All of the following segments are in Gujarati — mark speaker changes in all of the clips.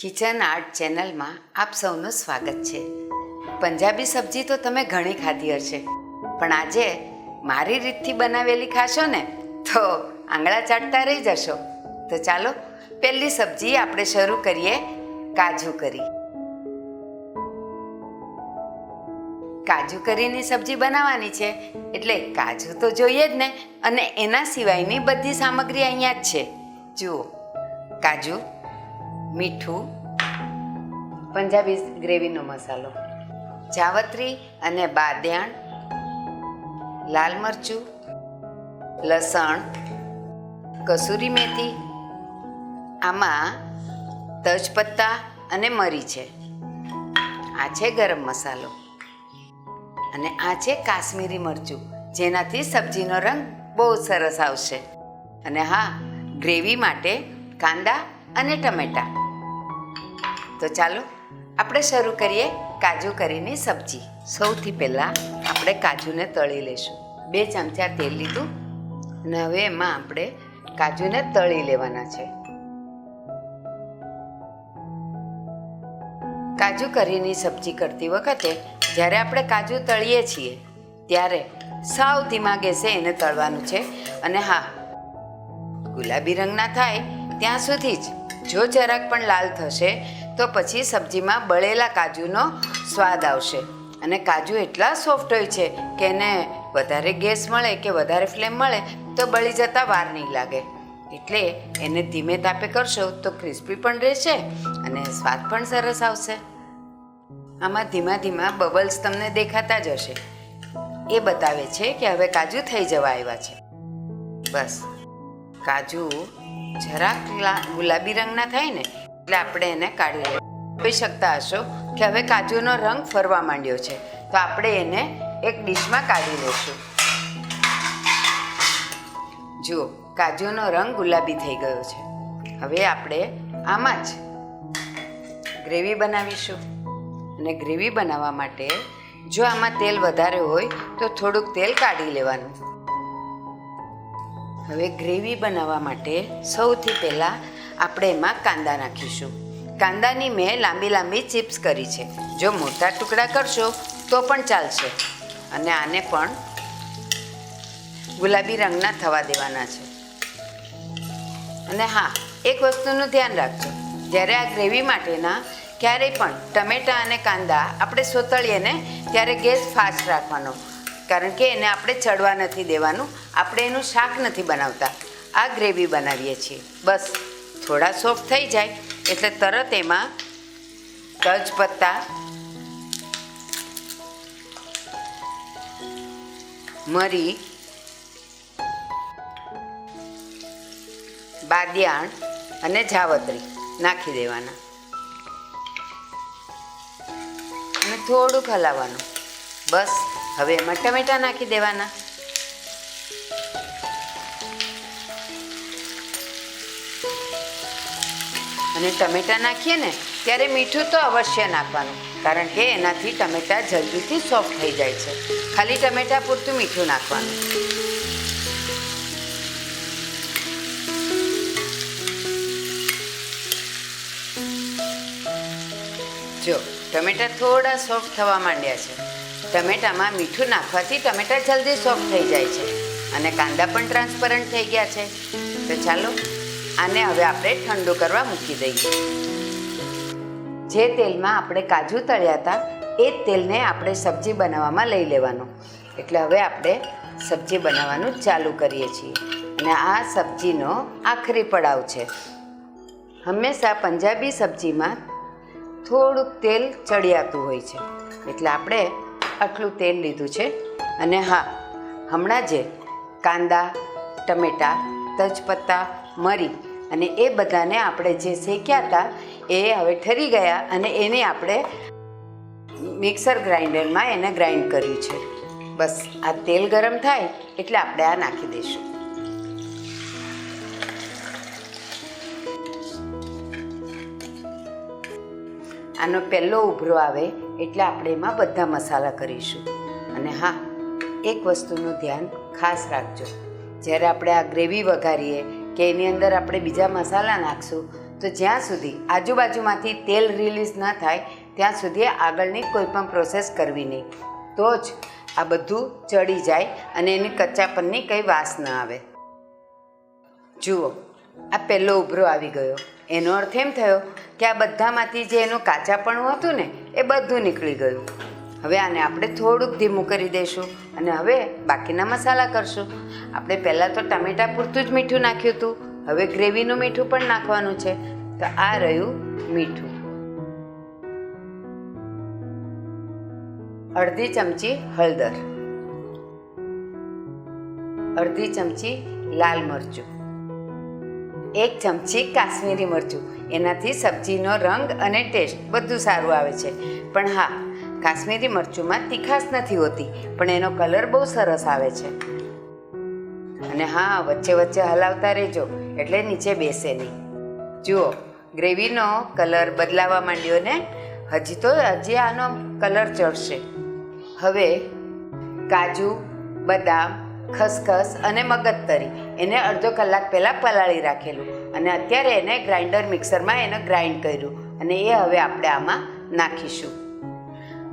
Speaker 1: કિચન આર્ટ ચેનલમાં આપ સૌનું સ્વાગત છે। પંજાબી સબ્જી તો તમે ઘણી ખાધી હશે, પણ આજે મારી રીતથી બનાવેલી ખાશો ને તો આંગળા ચાટતા રહી જશો। તો ચાલો પહેલી સબ્જી આપણે શરૂ કરીએ, કાજુ કરી। કાજુ કરીની સબ્જી બનાવવાની છે એટલે કાજુ તો જોઈએ જ ને, અને એના સિવાયની બધી સામગ્રી અહીંયા જ છે। જુઓ, કાજુ, મીઠું, પંજાબી ગ્રેવીનો મસાલો, જાવત્રી અને બાદિયાણ, લાલ મરચું, લસણ, કસૂરી મેથી, આમાં તજપત્તા અને મરી છે, આ છે ગરમ મસાલો, અને આ છે કાશ્મીરી મરચું, જેનાથી સબ્જીનો રંગ બહુ સરસ આવશે। અને હા, ગ્રેવી માટે કાંદા અને ટમેટાં। તો ચાલો આપણે શરૂ કરીએ કાજુ કરીની સબ્જી। સૌથી પહેલાં આપણે કાજુને તળી લઈશું। 2 ચમચા તેલ લીધું અને હવે એમાં આપણે કાજુને તળી લેવાના છે। કાજુ કરીની સબ્જી કરતી વખતે જ્યારે આપણે કાજુ તળીએ છીએ ત્યારે સાવ ધીમા ગેસે એને તળવાનું છે। અને હા, ગુલાબી રંગના થાય ત્યાં સુધી જ। જો જરાક પણ લાલ થશે તો પછી સબ્જીમાં બળેલા કાજુનો સ્વાદ આવશે, અને કાજુ એટલા સોફ્ટ હોય છે કે એને વધારે ગેસ મળે કે વધારે ફ્લેમ મળે તો બળી જતાં વાર નહીં લાગે। એટલે એને ધીમે તાપે કરશો તો ક્રિસ્પી પણ રહેશે અને સ્વાદ પણ સરસ આવશે। આમાં ધીમા ધીમા બબલ્સ તમને દેખાતા જ હશે, એ બતાવે છે કે હવે કાજુ થઈ જવા આવ્યા છે। બસ કાજુ જરાક ગુલાબી રંગના થાય ને એટલે આપણે એને કાઢી લઈએ। જોઈ શકતા હશો કે હવે કાજુનો રંગ ફરવા માંડ્યો છે, તો આપણે એને એક ડીશમાં કાઢી લઈશું। જુઓ, કાજુનો રંગ ગુલાબી થઈ ગયો છે। હવે આપણે આમાં જ ગ્રેવી બનાવીશું, અને ગ્રેવી બનાવવા માટે જો આમાં તેલ વધારે હોય તો થોડુંક તેલ કાઢી લેવાનું। હવે ગ્રેવી બનાવવા માટે સૌથી પહેલાં આપણે એમાં કાંદા નાખીશું। કાંદાની મેં લાંબી લાંબી ચિપ્સ કરી છે, જો મોટા ટુકડા કરશો તો પણ ચાલશે। અને આને પણ ગુલાબી રંગના થવા દેવાના છે। અને હા, એક વસ્તુનું ધ્યાન રાખજો, જ્યારે આ ગ્રેવી માટેના ક્યારેય પણ ટમેટાં અને કાંદા આપણે સોતળીએ ને ત્યારે ગેસ ફાસ્ટ રાખવાનો, કારણ કે એને આપણે ચડવા નથી દેવાનું। આપણે એનું શાક નથી બનાવતા, આ ગ્રેવી બનાવીએ છીએ। બસ થોડા સોફ્ટ થઈ જાય એટલે તરત એમાં તજપત્તા, મરી, બાદિયાણ અને જાવત્રી નાખી દેવાના, અને થોડુંક હલાવવાનું। બસ હવે એમાં ટમેટાં નાખી દેવાના, અને ટમેટાં નાખીએ ને ત્યારે મીઠું તો અવશ્ય નાખવાનું, કારણ કે એનાથી ટમેટાં જલ્દીથી સોફ્ટ થઈ જાય છે। ખાલી ટમેટાં પૂરતું મીઠું નાખવાનું। જો ટમેટાં થોડા સોફ્ટ થવા માંડ્યા છે। ટમેટામાં મીઠું નાખવાથી ટમેટાં જલ્દી સોફ્ટ થઈ જાય છે, અને કાંદા પણ ટ્રાન્સપરન્ટ થઈ ગયા છે। તો ચાલો આને હવે આપણે ઠંડુ કરવા મૂકી દઈએ। જે તેલમાં આપણે કાજુ તળ્યા હતા એ જ તેલને આપણે સબ્જી બનાવવામાં લઈ લેવાનું। એટલે હવે આપણે સબ્જી બનાવવાનું ચાલુ કરીએ છીએ, અને આ સબ્જીનો આખરી પડાવ છે। હંમેશા પંજાબી સબ્જીમાં થોડુંક તેલ ચડિયાતું હોય છે, એટલે આપણે આટલું તેલ લીધું છે। અને હા, હમણાં જે કાંદા, ટમેટાં, તજપત્તા, મરી અને એ બધાને આપણે જે શેક્યા હતા એ હવે ઠરી ગયા, અને એને આપણે મિક્સર ગ્રાઇન્ડરમાં એને ગ્રાઇન્ડ કર્યું છે। બસ આ તેલ ગરમ થાય એટલે આપણે આ નાખી દઈશું। આનો પહેલો ઉભરો આવે એટલે આપણે એમાં બધા મસાલા કરીશું। અને હા, એક વસ્તુનું ધ્યાન ખાસ રાખજો, જ્યારે આપણે આ ગ્રેવી વઘારીએ કે એની અંદર આપણે બીજા મસાલા નાખશું તો જ્યાં સુધી આજુબાજુમાંથી તેલ રિલીઝ ન થાય ત્યાં સુધી આગળની કોઈ પણ પ્રોસેસ કરવી નહીં. તો જ આ બધું ચડી જાય અને એની કચ્ચાપનની કંઈ વાસ ન આવે. જુઓ, આ પહેલો ઉભરો આવી ગયો. એનો અર્થ એમ થયો કે આ બધામાંથી જે એનું કાચાપણું હતું ને એ બધું નીકળી ગયું. હવે આને આપણે થોડુંક ધીમું કરી દઈશું અને હવે બાકીના મસાલા કરશું. આપણે પહેલાં તો ટામેટાં પૂરતું જ મીઠું નાખ્યું હતું. હવે ગ્રેવીનું મીઠું પણ નાખવાનું છે. તો આ રહ્યું મીઠું. અડધી ચમચી હળદર, અડધી ચમચી લાલ મરચું, 1 ચમચી કાશ્મીરી મરચું. એનાથી સબ્જીનો રંગ અને ટેસ્ટ બધું સારું આવે છે. પણ હા, કાશ્મીરી મરચુંમાં તીખાશ નથી હોતી, પણ એનો કલર બહુ સરસ આવે છે. અને હા, વચ્ચે વચ્ચે હલાવતા રહેજો એટલે નીચે બેસે નહીં. જુઓ, ગ્રેવીનો કલર બદલાવા માંડ્યો ને. હજી આનો કલર ચડશે. હવે કાજુ, બદામ, ખસખસ અને મગજતરી એને અડધો કલાક પહેલાં પલાળી રાખેલું અને અત્યારે એને ગ્રાઇન્ડર મિક્સરમાં એને ગ્રાઇન્ડ કર્યું અને એ હવે આપણે આમાં નાખીશું.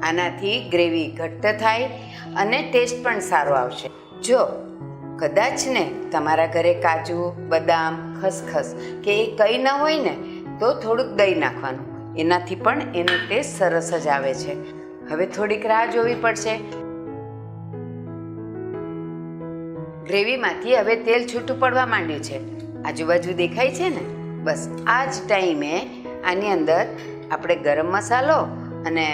Speaker 1: આનાથી ગ્રેવી ઘટ્ટ થાય અને ટેસ્ટ પણ સારો આવશે. જો કદાચ ને તમારા ઘરે કાજુ, બદામ, ખસખસ કે એ કંઈ ન હોય ને તો થોડુંક દહીં નાખવાનું. એનાથી પણ એનો ટેસ્ટ સરસ જ આવે છે. હવે થોડીક રાહ જોવી પડશે. ગ્રેવીમાંથી હવે તેલ છૂટું પડવા માંડ્યું છે. આજુબાજુ દેખાય છે ને? બસ આ જ ટાઈમે આની અંદર આપણે ગરમ મસાલો અને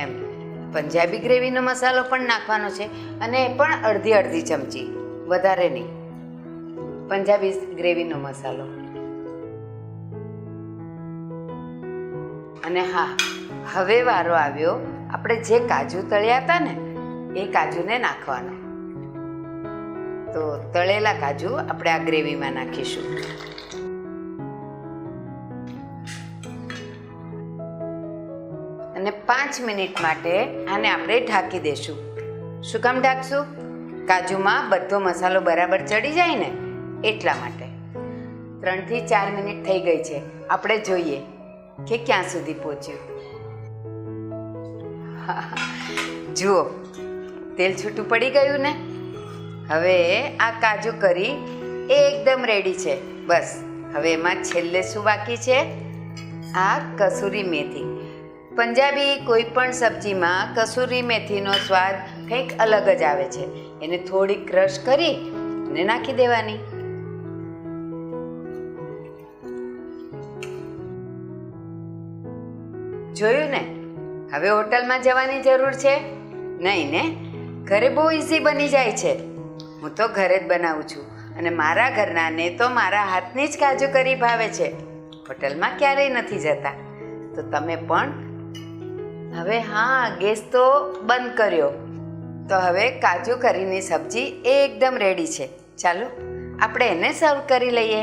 Speaker 1: પંજાબી ગ્રેવીનો મસાલો પણ નાખવાનો છે અને એ પણ અડધી ચમચી, વધારે નહીં. પંજાબી ગ્રેવીનો મસાલો. અને હા, હવે વારો આવ્યો આપણે જે કાજુ તળ્યા હતા ને એ કાજુને નાખવાનો. તો તળેલા કાજુ આપણે આ ગ્રેવીમાં નાખીશું. અને 5 મિનિટ માટે આને આપણે ઢાંકી દઈશું. શું કામ ઢાંકશું? કાજુમાં બધો મસાલો બરાબર ચડી જાય ને એટલા માટે. 3 થી 4 મિનિટ થઈ ગઈ છે. આપણે જોઈએ કે ક્યાં સુધી પહોંચ્યું. જુઓ, તેલ છૂટું પડી ગયું ને. હવે આ કાજુ કરી એકદમ રેડી છે. બસ હવે એમાં છેલ્લે શું બાકી છે? આ કસૂરી મેથી. પંજાબી કોઈ પણ સબ્જીમાં કસૂરી મેથીનો સ્વાદ કંઈક અલગ જ આવે છે. એને થોડી ક્રશ કરી અને નાખી દેવાની. જોયું ને? હવે હોટલમાં જવાની જરૂર છે નહીં ને. ઘરે બહુ ઇઝી બની જાય છે. હું તો ઘરે જ બનાવું છું અને મારા ઘરનાને તો મારા હાથની જ કાજુ કરી ભાવે છે. હોટલમાં ક્યારેય નથી જતા. તો તમે પણ હવે હા, ગેસ તો બંધ કર્યો. તો હવે કાજુ કરીની સબ્જી એકદમ રેડી છે. ચાલો આપણે એને સર્વ કરી લઈએ.